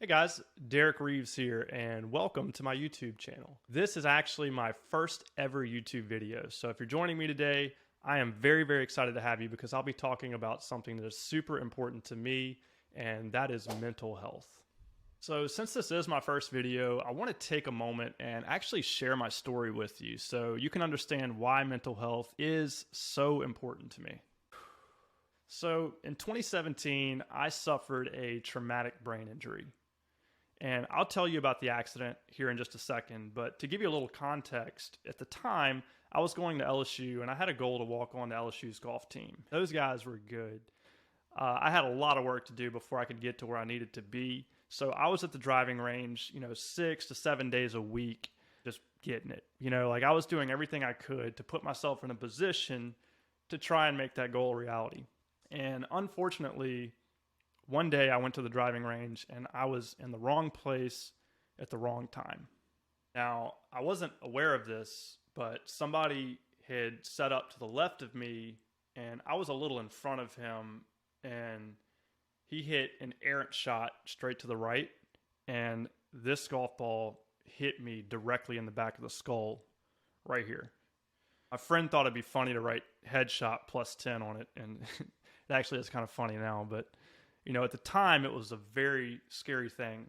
Hey guys, Derek Reeves here, and welcome to my YouTube channel. This is actually my first ever YouTube video, so if you're joining me today, I am very excited to have you because I'll be talking about something that is super important to me, and that is mental health. So since this is my first video, I want to take a moment and actually share my story with you so you can understand why mental health is so important to me. So in 2017, I suffered a traumatic brain injury. And I'll tell you about the accident here in just a second, but to give you a little context, at the time, I was going to LSU and I had a goal to walk on to LSU's golf team. Those guys were good. I had a lot of work to do before I could get to where I needed to be. So I was at the driving range, 6 to 7 days a week, just getting it. I was doing everything I could to put myself in a position to try and make that goal a reality. And unfortunately, one day I went to the driving range and I was in the wrong place at the wrong time. Now, I wasn't aware of this, but somebody had set up to the left of me and I was a little in front of him, and he hit an errant shot straight to the right, and this golf ball hit me directly in the back of the skull right here. My friend thought it'd be funny to write headshot plus 10 on it, and it actually is kind of funny now, but at the time, it was a very scary thing.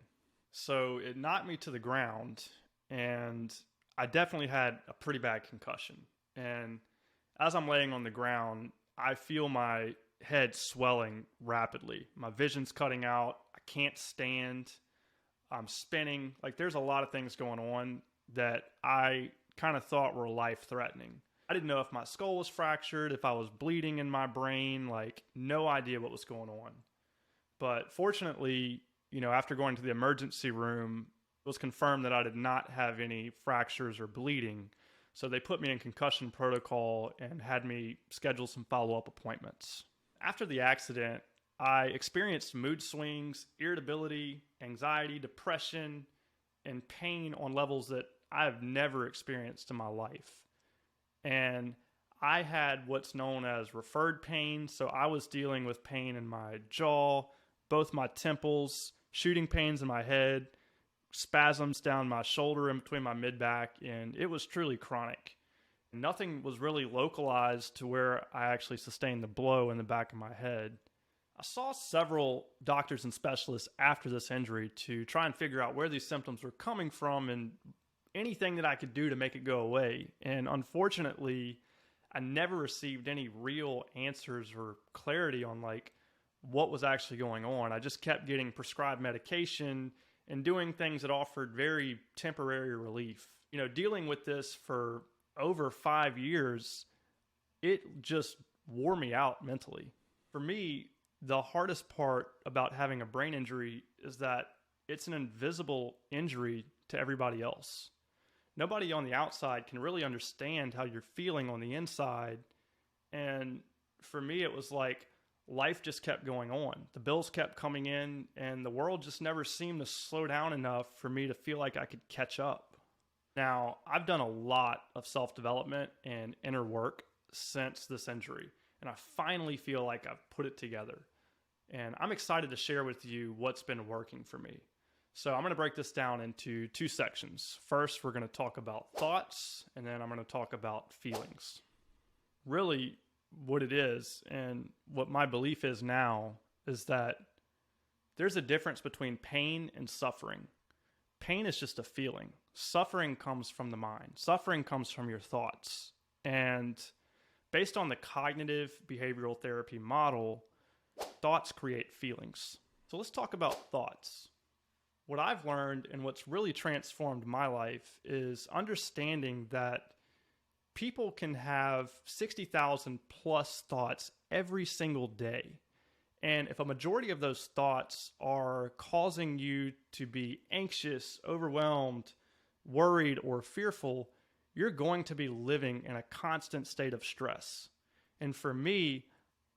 So it knocked me to the ground, and I definitely had a pretty bad concussion. And as I'm laying on the ground, I feel my head swelling rapidly. My vision's cutting out. I can't stand. I'm spinning. There's a lot of things going on that I kind of thought were life-threatening. I didn't know if my skull was fractured, if I was bleeding in my brain, no idea what was going on. But fortunately, after going to the emergency room, it was confirmed that I did not have any fractures or bleeding. So they put me in concussion protocol and had me schedule some follow-up appointments. After the accident, I experienced mood swings, irritability, anxiety, depression, and pain on levels that I have never experienced in my life. And I had what's known as referred pain. So I was dealing with pain in my jaw, both my temples, shooting pains in my head, spasms down my shoulder in between my mid-back, and it was truly chronic. Nothing was really localized to where I actually sustained the blow in the back of my head. I saw several doctors and specialists after this injury to try and figure out where these symptoms were coming from and anything that I could do to make it go away. And unfortunately, I never received any real answers or clarity on what was actually going on. I just kept getting prescribed medication and doing things that offered very temporary relief. Dealing with this for over 5 years, it just wore me out mentally. For me, the hardest part about having a brain injury is that it's an invisible injury to everybody else. Nobody on the outside can really understand how you're feeling on the inside. And for me, it was life just kept going on. The bills kept coming in, and the world just never seemed to slow down enough for me to feel like I could catch up. Now, I've done a lot of self-development and inner work since this injury, and I finally feel like I've put it together. And I'm excited to share with you what's been working for me. So I'm going to break this down into 2 sections. First, we're going to talk about thoughts, and then I'm going to talk about feelings. Really, what it is and what my belief is now is that there's a difference between pain and suffering. Pain is just a feeling. Suffering comes from the mind. Suffering comes from your thoughts. And based on the cognitive behavioral therapy model, thoughts create feelings. So let's talk about thoughts. What I've learned and what's really transformed my life is understanding that people can have 60,000 plus thoughts every single day. And if a majority of those thoughts are causing you to be anxious, overwhelmed, worried, or fearful, you're going to be living in a constant state of stress. And for me,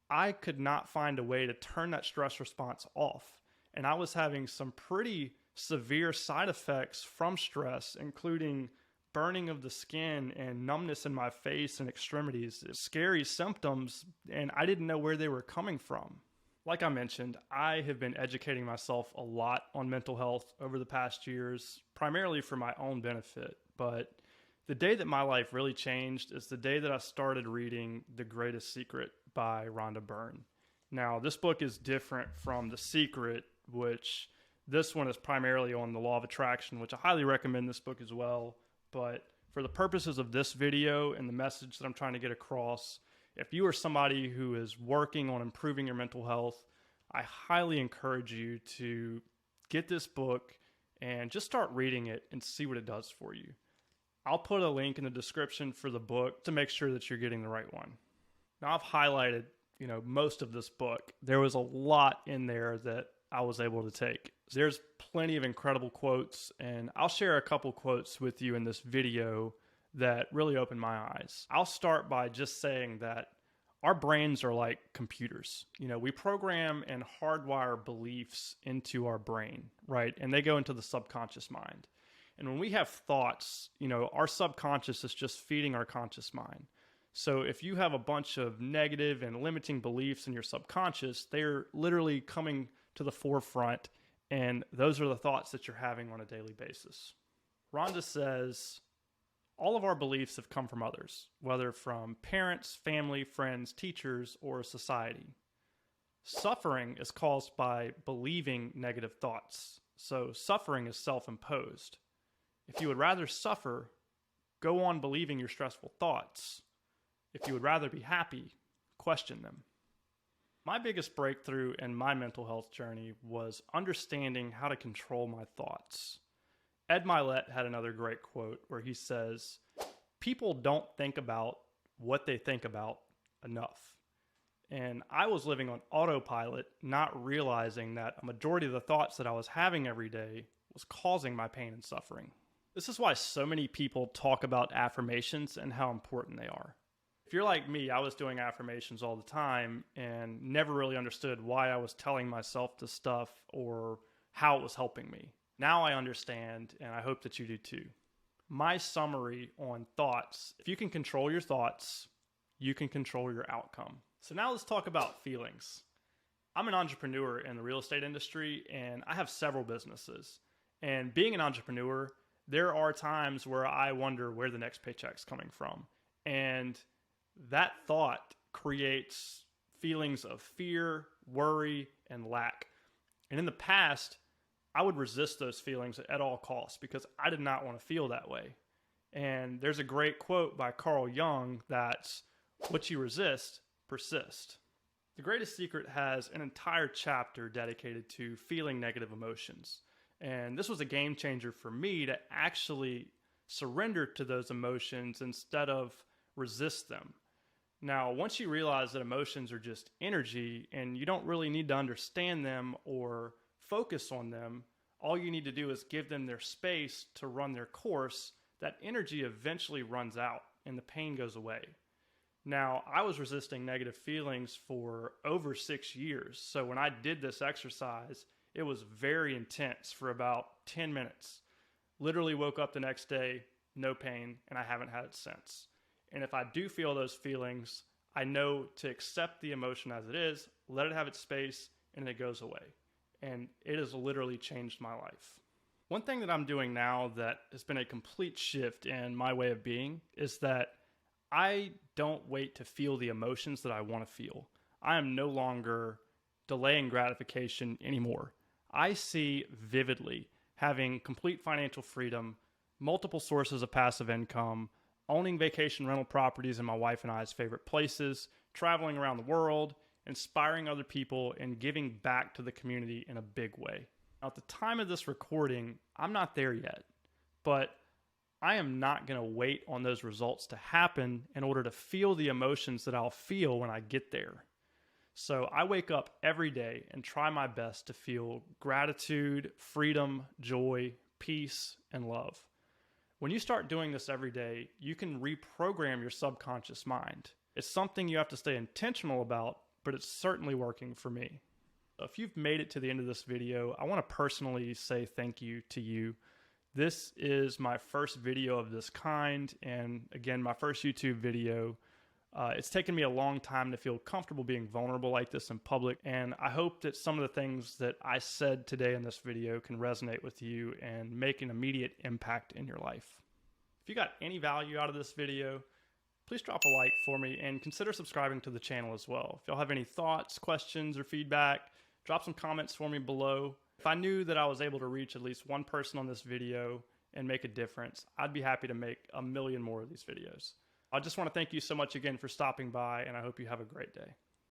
I could not find a way to turn that stress response off. And I was having some pretty severe side effects from stress, including burning of the skin and numbness in my face and extremities. Scary symptoms, and I didn't know where they were coming from. Like I mentioned, I have been educating myself a lot on mental health over the past years, primarily for my own benefit. But the day that my life really changed is the day that I started reading The Greatest Secret by Rhonda Byrne. Now, this book is different from The Secret, which this one is primarily on the law of attraction, which I highly recommend this book as well. But for the purposes of this video and the message that I'm trying to get across, if you are somebody who is working on improving your mental health, I highly encourage you to get this book and just start reading it and see what it does for you. I'll put a link in the description for the book to make sure that you're getting the right one. Now, I've highlighted, most of this book. There was a lot in there that I was able to take. There's plenty of incredible quotes, and I'll share a couple quotes with you in this video that really opened my eyes. I'll start by just saying that our brains are like computers. We program and hardwire beliefs into our brain, right? And they go into the subconscious mind. And when we have thoughts, our subconscious is just feeding our conscious mind. So if you have a bunch of negative and limiting beliefs in your subconscious, they're literally coming to the forefront, and those are the thoughts that you're having on a daily basis. Rhonda says, all of our beliefs have come from others, whether from parents, family, friends, teachers, or society. Suffering is caused by believing negative thoughts, so suffering is self-imposed. If you would rather suffer, go on believing your stressful thoughts. If you would rather be happy, question them. My biggest breakthrough in my mental health journey was understanding how to control my thoughts. Ed Milet had another great quote where he says, people don't think about what they think about enough. And I was living on autopilot, not realizing that a majority of the thoughts that I was having every day was causing my pain and suffering. This is why so many people talk about affirmations and how important they are. If you're like me, I was doing affirmations all the time and never really understood why I was telling myself this stuff or how it was helping me. Now I understand, and I hope that you do too. My summary on thoughts: if you can control your thoughts, you can control your outcome. So now let's talk about feelings. I'm an entrepreneur in the real estate industry, and I have several businesses. And being an entrepreneur, there are times where I wonder where the next paycheck's coming from. And that thought creates feelings of fear, worry, and lack. And in the past, I would resist those feelings at all costs because I did not want to feel that way. And there's a great quote by Carl Jung that's, what you resist, persist. The Greatest Secret has an entire chapter dedicated to feeling negative emotions. And this was a game changer for me to actually surrender to those emotions instead of resist them. Now, once you realize that emotions are just energy and you don't really need to understand them or focus on them, all you need to do is give them their space to run their course. That energy eventually runs out and the pain goes away. Now, I was resisting negative feelings for over 6 years. So when I did this exercise, it was very intense for about 10 minutes. Literally woke up the next day, no pain, and I haven't had it since. And if I do feel those feelings, I know to accept the emotion as it is, let it have its space, and it goes away. And it has literally changed my life. One thing that I'm doing now that has been a complete shift in my way of being is that I don't wait to feel the emotions that I want to feel. I am no longer delaying gratification anymore. I see vividly having complete financial freedom, multiple sources of passive income, owning vacation rental properties in my wife and I's favorite places, traveling around the world, inspiring other people, and giving back to the community in a big way. Now, at the time of this recording, I'm not there yet, but I am not going to wait on those results to happen in order to feel the emotions that I'll feel when I get there. So I wake up every day and try my best to feel gratitude, freedom, joy, peace, and love. When you start doing this every day, you can reprogram your subconscious mind. It's something you have to stay intentional about, but it's certainly working for me. If you've made it to the end of this video, I want to personally say thank you to you. This is my first video of this kind, and again, my first YouTube video. It's taken me a long time to feel comfortable being vulnerable like this in public, and I hope that some of the things that I said today in this video can resonate with you and make an immediate impact in your life. If you got any value out of this video, please drop a like for me and consider subscribing to the channel as well. If y'all have any thoughts, questions, or feedback, drop some comments for me below. If I knew that I was able to reach at least one person on this video and make a difference, I'd be happy to make 1 million more of these videos. I just want to thank you so much again for stopping by, and I hope you have a great day.